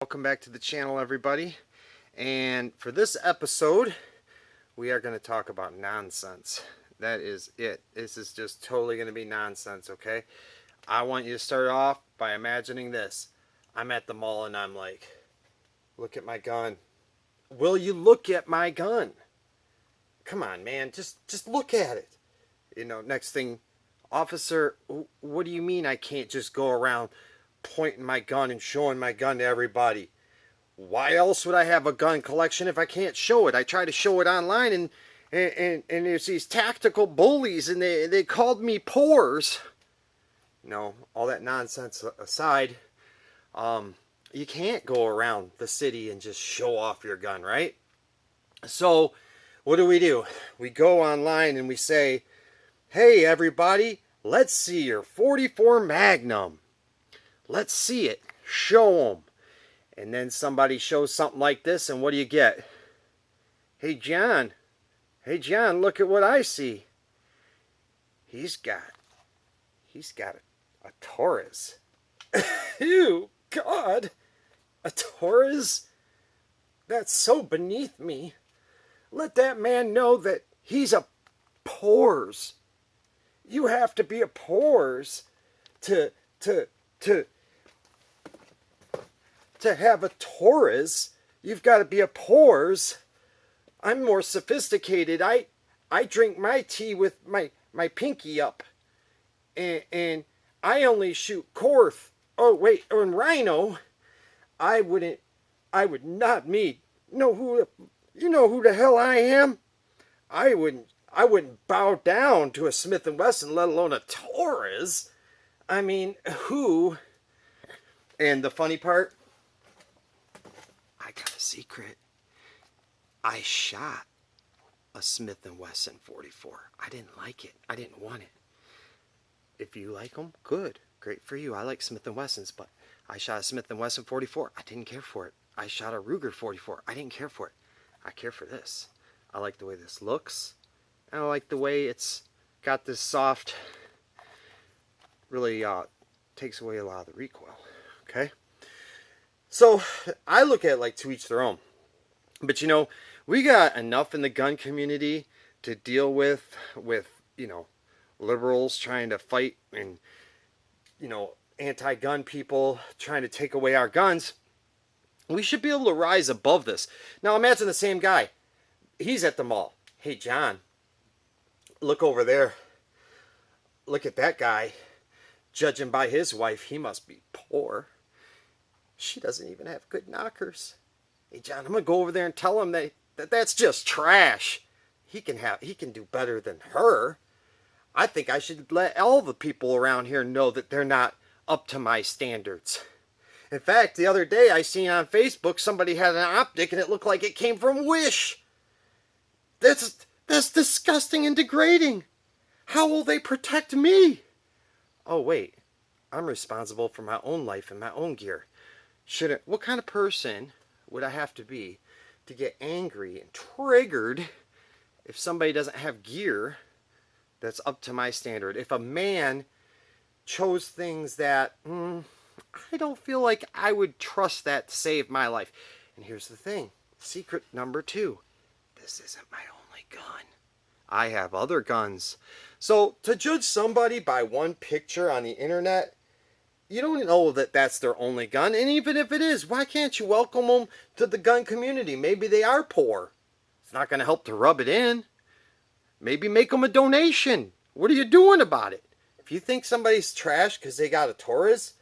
welcome back to the channel, everybody. And for this episode, we are going to talk about nonsense. That is it. This is just totally going to be nonsense, okay? I want you to start off by imagining this. I'm at the mall and I'm like, look at my gun. Will you look at my gun? Come on, man. Just look at it. You know, next thing, officer, what do you mean I can't just go around pointing my gun and showing my gun to everybody? Why else would I have a gun collection if I can't show it? I try to show it online and there's these tactical bullies and they called me pores. No, all that nonsense aside, you can't go around the city and just show off your gun, right? So what do? We go online and we say, hey everybody, let's see your 44 Magnum. Let's see it. Show them. And then somebody shows something like this, and what do you get? Hey John, look at what I see. He's got a Taurus. Ew, God. A Taurus? That's so beneath me. Let that man know that he's a pores. You have to be a pores to have a Taurus. You've got to be a pores. I'm more sophisticated. I drink my tea with my pinky up. And I only shoot Korth. Oh wait, or in Rhino. I would not meet. You know who the hell I am? I wouldn't bow down to a Smith & Wesson, let alone a Taurus. I mean, who? And the funny part, I got a secret. I shot a Smith & Wesson 44. I didn't like it. I didn't want it. If you like them, good. Great for you. I like Smith & Wessons, but I shot a Smith & Wesson 44. I didn't care for it. I shot a Ruger 44. I didn't care for it. I care for this. I like the way this looks. And I like the way it's got this soft, really takes away a lot of the recoil. Okay? So I look at it like to each their own. But you know, we got enough in the gun community to deal with you know, liberals trying to fight and, you know, anti-gun people trying to take away our guns. We should be able to rise above this. Now imagine the same guy. He's at the mall. Hey John, look over there. Look at that guy. Judging by his wife, he must be poor. She doesn't even have good knockers. Hey John, I'm gonna go over there and tell him that's just trash. He can do better than her. I think I should let all the people around here know that they're not up to my standards. In fact, the other day I seen on Facebook somebody had an optic and it looked like it came from Wish. That's disgusting and degrading. How will they protect me? Oh wait, I'm responsible for my own life and my own gear. What kind of person would I have to be to get angry and triggered if somebody doesn't have gear that's up to my standard? If a man chose things that I don't feel like I would trust that to save my life. And here's the thing, secret number 2, this isn't my only gun. I have other guns. So to judge somebody by one picture on the internet, you don't know that that's their only gun. And even if it is, why can't you welcome them to the gun community? Maybe they are poor. It's not going to help to rub it in. Maybe make them a donation. What are you doing about it? If you think somebody's trash because they got a Taurus,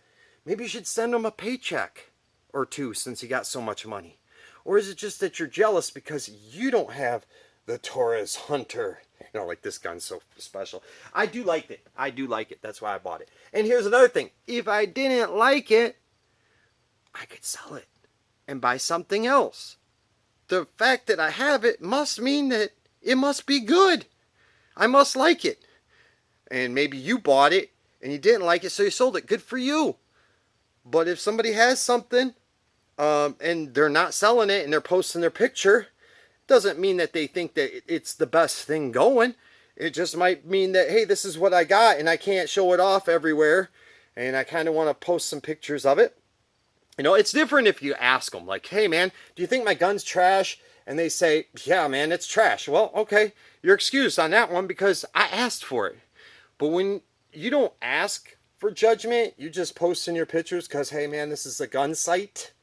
maybe you should send them a paycheck or 2 since you got so much money. Or is it just that you're jealous because you don't have the Taurus Hunter? You know, like this gun's so special. I do like it. I do like it. That's why I bought it. And here's another thing. If I didn't like it, I could sell it and buy something else. The fact that I have it must mean that it must be good. I must like it. And maybe you bought it and you didn't like it, so you sold it. Good for you. But if somebody has something and they're not selling it and they're posting their picture, doesn't mean that they think that it's the best thing going. It just might mean that, hey, this is what I got and I can't show it off everywhere and I kind of want to post some pictures of it. You know, it's different if you ask them, like, hey, man, do you think my gun's trash? And they say, yeah, man, it's trash. Well, okay, you're excused on that one because I asked for it. But when you don't ask for judgment, you just post in your pictures because, hey, man, this is a gun site.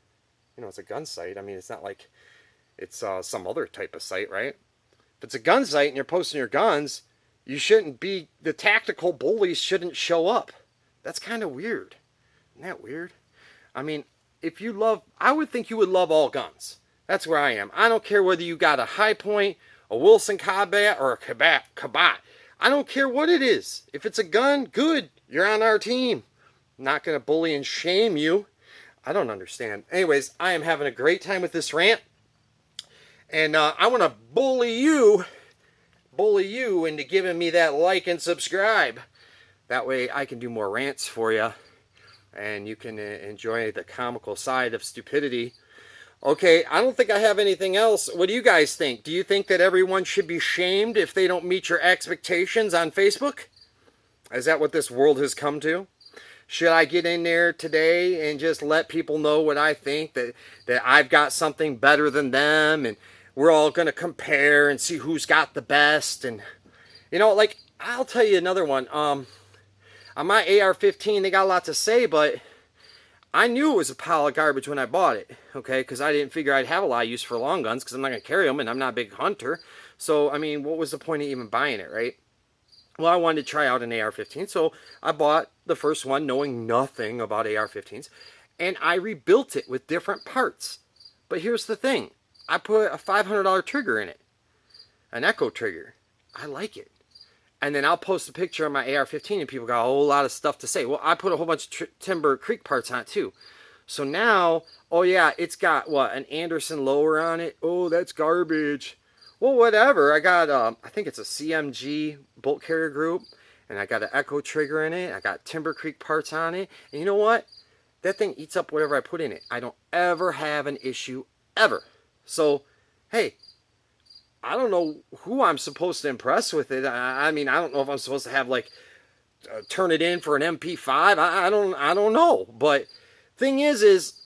You know, it's a gun site. I mean, it's not like it's some other type of site, right? If it's a gun site and you're posting your guns, you shouldn't be, the tactical bullies shouldn't show up. That's kind of weird. Isn't that weird? I mean, if you love, I would think you would love all guns. That's where I am. I don't care whether you got a High Point, a Wilson Combat, or a Kabat. I don't care what it is. If it's a gun, good. You're on our team. I'm not going to bully and shame you. I don't understand. Anyways, I am having a great time with this rant. And I want to bully you into giving me that like and subscribe. That way I can do more rants for you. And you can enjoy the comical side of stupidity. Okay, I don't think I have anything else. What do you guys think? Do you think that everyone should be shamed if they don't meet your expectations on Facebook? Is that what this world has come to? Should I get in there today and just let people know what I think? That I've got something better than them and we're all going to compare and see who's got the best. And, you know, like, I'll tell you another one. On my AR-15, they got a lot to say, but I knew it was a pile of garbage when I bought it, okay? Because I didn't figure I'd have a lot of use for long guns because I'm not going to carry them and I'm not a big hunter. So, I mean, what was the point of even buying it, right? Well, I wanted to try out an AR-15, so I bought the first one knowing nothing about AR-15s, and I rebuilt it with different parts. But here's the thing. I put a $500 trigger in it, an Echo trigger. I like it. And then I'll post a picture of my AR-15 and people got a whole lot of stuff to say. Well, I put a whole bunch of Timber Creek parts on it too. So now, oh yeah, it's got, what, an Anderson lower on it? Oh, that's garbage. Well, whatever. I got, I think it's a CMG bolt carrier group. And I got an Echo trigger in it. I got Timber Creek parts on it. And you know what? That thing eats up whatever I put in it. I don't ever have an issue, ever. So, hey, I don't know who I'm supposed to impress with it. I mean, I don't know if I'm supposed to have, like, turn it in for an MP5. I don't know. But thing is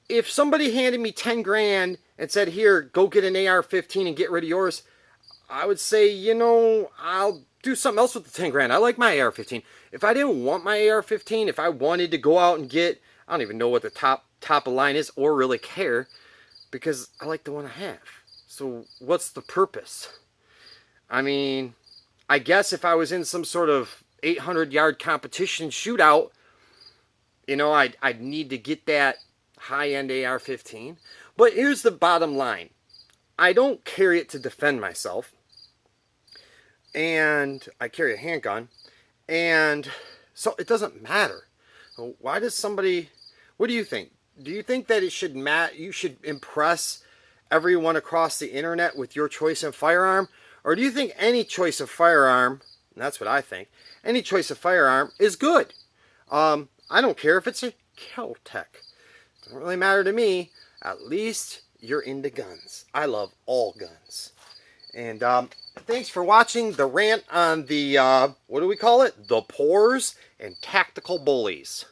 if somebody handed me 10 grand and said, here, go get an AR-15 and get rid of yours, I would say, you know, I'll do something else with the 10 grand. I like my AR-15. If I didn't want my AR-15, if I wanted to go out and get, I don't even know what the top of line is or really care, because I like the one I have. So what's the purpose? I mean, I guess if I was in some sort of 800-yard competition shootout, you know, I'd need to get that high-end AR-15. But here's the bottom line. I don't carry it to defend myself. And I carry a handgun. And so it doesn't matter. Why does somebody... What do you think? Do you think that it should you should impress everyone across the internet with your choice of firearm? Or do you think any choice of firearm, and that's what I think, any choice of firearm is good? I don't care if it's a Kel-Tec. Doesn't really matter to me. At least you're into guns. I love all guns. And thanks for watching the rant on the, what do we call it? The Pores and Tactical Bullies.